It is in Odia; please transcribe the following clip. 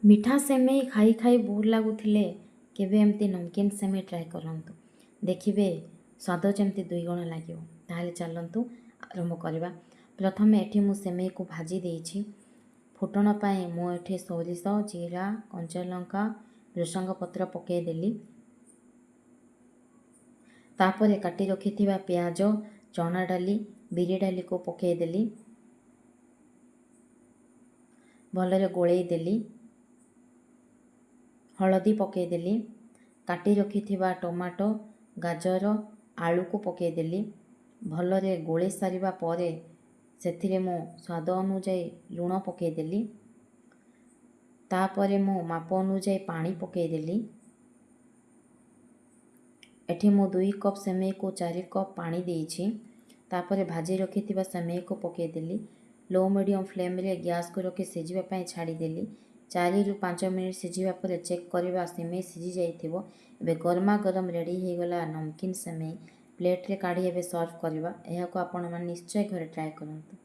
ମିଠା ସିମେଇ ଖାଇ ଖାଇ ବୋର୍ ଲାଗୁଥିଲେ କେବେ ଏମିତି ନମକିନ୍ ସିମେଇ ଟ୍ରାଏ କରନ୍ତୁ। ଦେଖିବେ ସ୍ୱାଦ ଯେମିତି ଦୁଇଗୁଣ ଲାଗିବ। ତାହେଲେ ଚାଲନ୍ତୁ ଆରମ୍ଭ କରିବା। ପ୍ରଥମେ ଏଠି ମୁଁ ସିମେଇକୁ ଭାଜି ଦେଇଛି। ଫୁଟଣ ପାଇଁ ମୁଁ ଏଠି ସୋରିଷ, ଜିରା, କଞ୍ଚାଲଙ୍କା, ଭୃଷଙ୍ଗ ପତ୍ର ପକାଇଦେଲି। ତାପରେ କାଟି ରଖିଥିବା ପିଆଜ, ଚଣା ଡାଲି, ବିରି ଡାଲିକୁ ପକାଇଦେଲି। ଭଲରେ ଗୋଳେଇ ଦେଲି। ହଳଦୀ ପକାଇଦେଲି। କାଟି ରଖିଥିବା ଟମାଟୋ, ଗାଜର, ଆଳୁକୁ ପକାଇଦେଲି। ଭଲରେ ଗୋଳେଇ ସାରିବା ପରେ ସେଥିରେ ମୁଁ ସ୍ୱାଦ ଅନୁଯାୟୀ ଲୁଣ ପକାଇଦେଲି। ତାପରେ ମୁଁ ମାପ ଅନୁଯାୟୀ ପାଣି ପକାଇଦେଲି। ଏଠି ମୁଁ 2 କପ୍ ସିମେଇକୁ 4 କପ୍ ପାଣି ଦେଇଛି। ତାପରେ ଭାଜି ରଖିଥିବା ସିମେଇକୁ ପକାଇଦେଲି। ଲୋ ମିଡ଼ିୟମ୍ ଫ୍ଲେମ୍ରେ ଗ୍ୟାସ୍କୁ ରଖି ସିଝିବା ପାଇଁ ଛାଡ଼ିଦେଲି। 4ରୁ 5 ମିନିଟ୍ ସିଝିବା ପରେ ଚେକ୍ କରିବା ସିମେଇ ସିଝି ଯାଇଥିବ। ଏବେ ଗରମା ଗରମ ରେଡ଼ି ହୋଇଗଲା ନମକିନ୍ ସିମେଇ। ପ୍ଲେଟ୍ରେ କାଢ଼ି ଏବେ ସର୍ଭ କରିବା। ଏହାକୁ ଆପଣମାନେ ନିଶ୍ଚୟ ଘରେ ଟ୍ରାଏ କରନ୍ତୁ।